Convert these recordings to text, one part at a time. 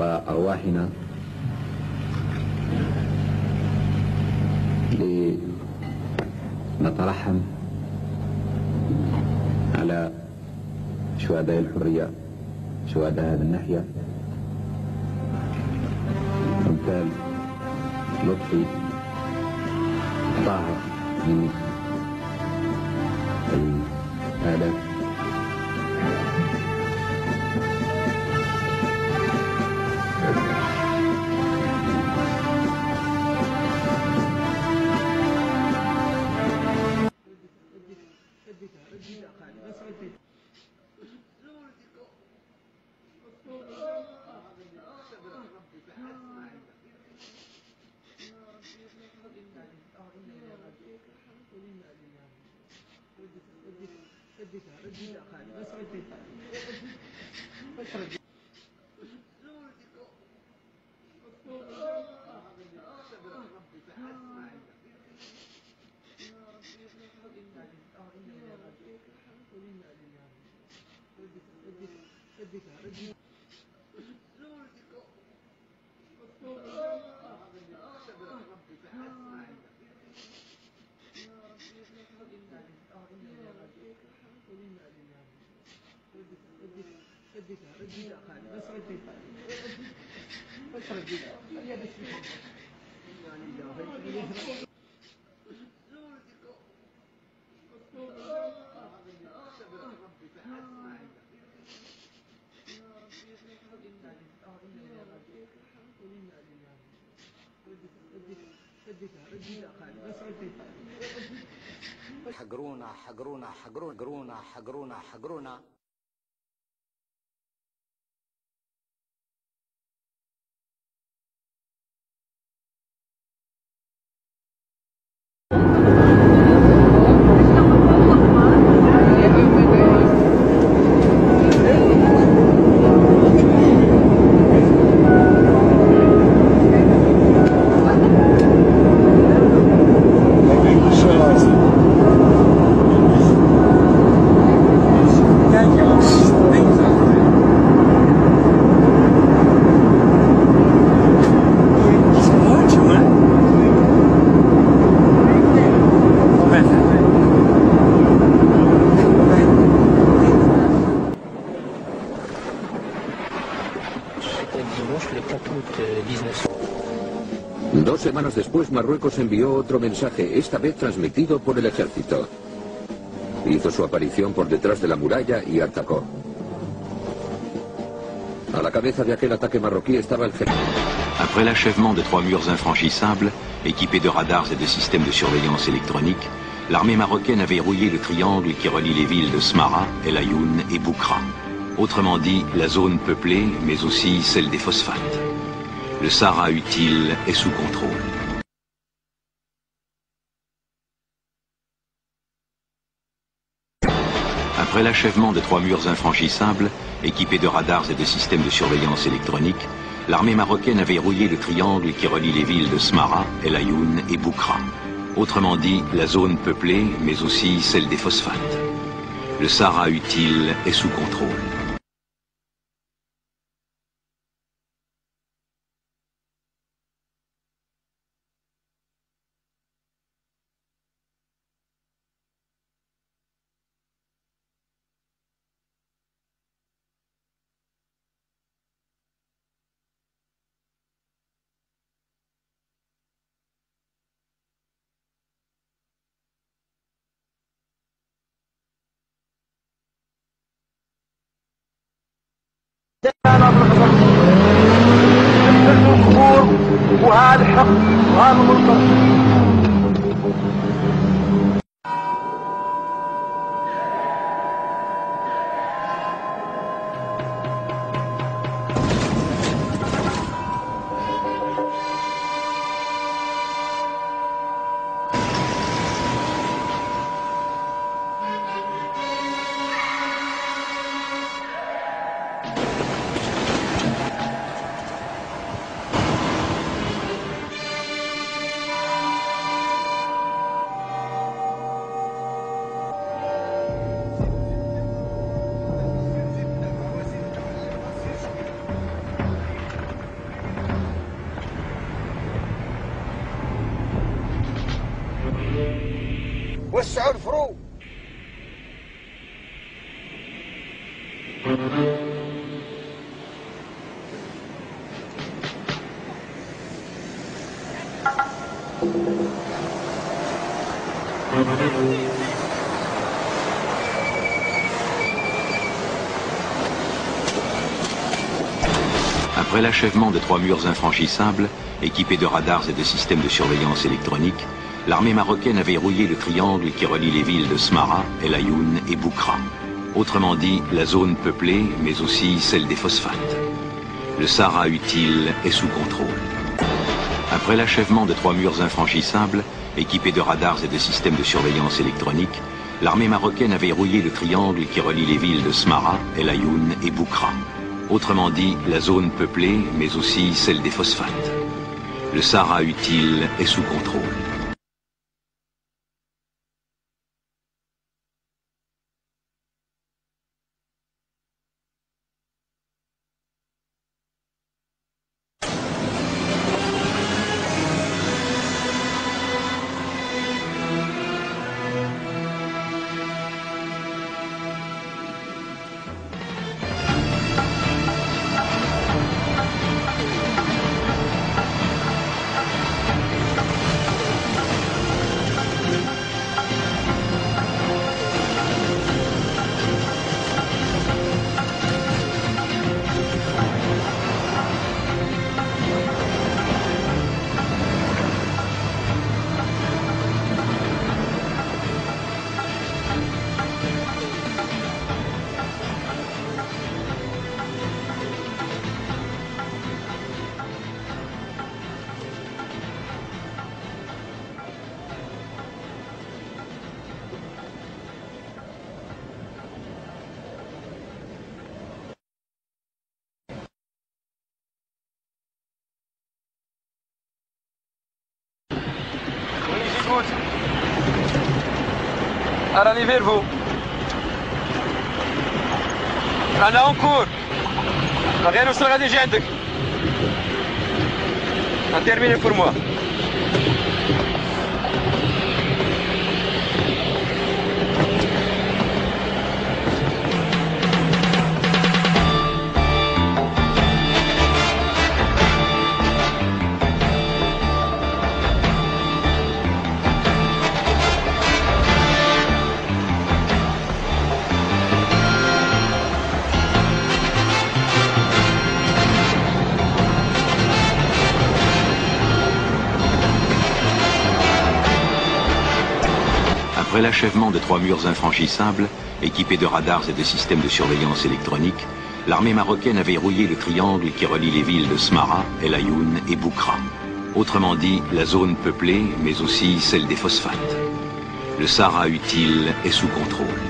وأرواحنا لنترحم على شهداء الحرية، شهداء هذه الناحية، أمثال لطفي طاهر من الآلاف. حقرونا حقرونا حقرونا حقرونا حقرونا. Dos semanas después, Marruecos envió otro mensaje, esta vez transmitido por el ejército. Hizo su aparición por detrás de la muralla y atacó. A la cabeza de aquel ataque marroquí estaba el general. Après l'achèvement de 3 murs infranchissables, équipés de radars et de systèmes de surveillance électronique, l'armée marocaine a verrouillé le triangle qui relie les villes de Smara, El Ayoun et Boukra. Autrement dit, la zone peuplée, mais aussi celle des phosphates. Le Sahara utile est sous contrôle. Après l'achèvement de 3 murs infranchissables, équipés de radars et de systèmes de surveillance électronique, l'armée marocaine a verrouillé le triangle qui relie les villes de Smara, El Ayoun et Boukra. Autrement dit, la zone peuplée, mais aussi celle des phosphates. Le Sahara utile est sous contrôle. وهذا الحق وهذا المنكر. وسعوا الفرو. Après l'achèvement de 3 murs infranchissables, équipés de radars et de systèmes de surveillance électronique, l'armée marocaine a verrouillé le triangle qui relie les villes de Smara, El Ayoun et Boukra. Autrement dit, la zone peuplée, mais aussi celle des phosphates. Le Sahara utile est sous contrôle. Après l'achèvement de 3 murs infranchissables, équipés de radars et de systèmes de surveillance électronique, l'armée marocaine a verrouillé le triangle qui relie les villes de Smara, El Ayoun et Boukra. Autrement dit, la zone peuplée, mais aussi celle des phosphates. Le Sahara utile est sous contrôle. راني فيرفو انا اونكور غادي نوصل غادي نجي عندك غتيرميني بور موا. Après l'achèvement de 3 murs infranchissables, équipés de radars et de systèmes de surveillance électronique, l'armée marocaine a verrouillé le triangle qui relie les villes de Smara, El Ayoun et Boukra. Autrement dit, la zone peuplée, mais aussi celle des phosphates. Le Sahara utile est sous contrôle.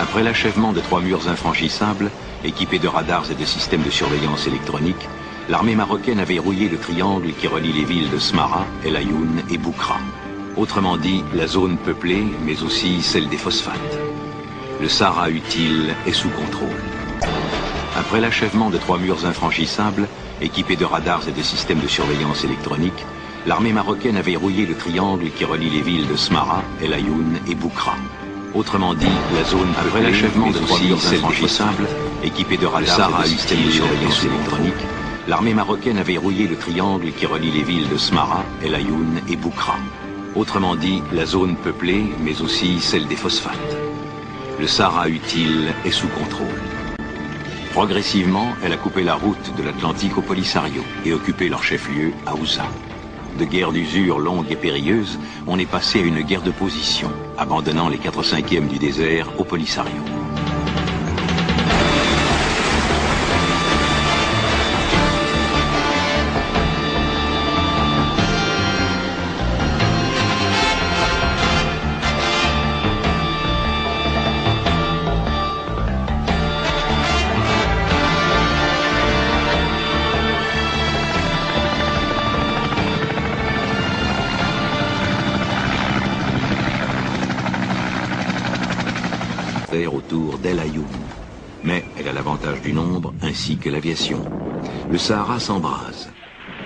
Après l'achèvement de 3 murs infranchissables, équipés de radars et de systèmes de surveillance électronique, l'armée marocaine a verrouillé le triangle qui relie les villes de Smara, El Ayoun et Boukra. Autrement dit, la zone peuplée, mais aussi celle des phosphates. Le Sahara utile est sous contrôle. Après l'achèvement de 3 murs infranchissables, équipés de radars et de systèmes de surveillance électronique, l'armée marocaine a verrouillé le triangle qui relie les villes de Smara, El Ayoun et Boukra. Autrement dit, la zone après l'achèvement de 3 murs infranchissables, équipés de radars et de systèmes de surveillance électronique, l'armée marocaine a verrouillé le triangle qui relie les villes de Smara, El Ayoun et Boukra. Autrement dit, la zone peuplée, mais aussi celle des phosphates. Le Sahara utile est sous contrôle. Progressivement, elle a coupé la route de l'Atlantique au Polisario et occupé leur chef-lieu à Ouza. De guerre d'usure longue et périlleuse, on est passé à une guerre de position, abandonnant les 4/5 du désert au Polisario. Autour d'El Ayoun. Mais elle a l'avantage du nombre ainsi que l'aviation. Le Sahara s'embrase.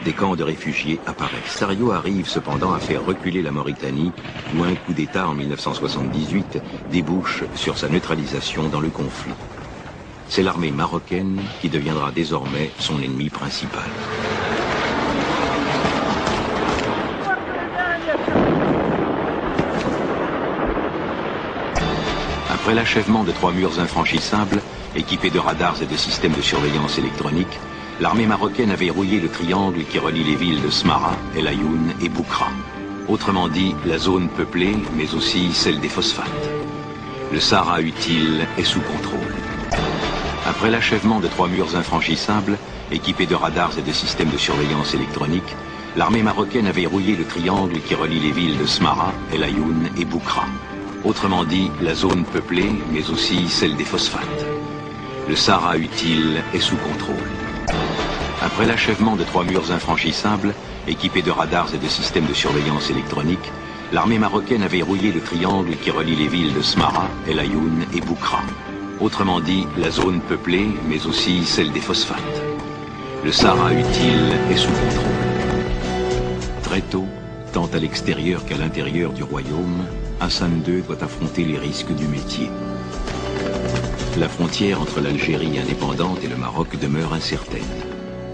des camps de réfugiés apparaissent. Sario arrive cependant à faire reculer la Mauritanie, où un coup d'État en 1978 débouche sur sa neutralisation dans le conflit. C'est l'armée marocaine qui deviendra désormais son ennemi principal. Après l'achèvement de 3 murs infranchissables, équipés de radars et de systèmes de surveillance électronique, l'armée marocaine a verrouillé le triangle qui relie les villes de Smara, El Ayoun et Boukra. Autrement dit, la zone peuplée, mais aussi celle des phosphates. Le Sahara utile est sous contrôle. Après l'achèvement de 3 murs infranchissables, équipés de radars et de systèmes de surveillance électronique, l'armée marocaine a verrouillé le triangle qui relie les villes de Smara, El Ayoun et Boukra. Autrement dit, la zone peuplée, mais aussi celle des phosphates. Le Sahara utile est sous contrôle. Après l'achèvement de 3 murs infranchissables, équipés de radars et de systèmes de surveillance électronique, l'armée marocaine a verrouillé le triangle qui relie les villes de Smara, El Ayoun et Boukra. Autrement dit, la zone peuplée, mais aussi celle des phosphates. Le Sahara utile est sous contrôle. Très tôt, tant à l'extérieur qu'à l'intérieur du royaume, Hassan II doit affronter les risques du métier. La frontière entre l'Algérie indépendante et le Maroc demeure incertaine.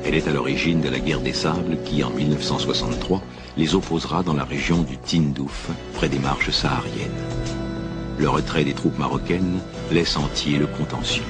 Elle est à l'origine de la guerre des sables qui, en 1963, les opposera dans la région du Tindouf, près des marches sahariennes. Le retrait des troupes marocaines laisse entier le contentieux.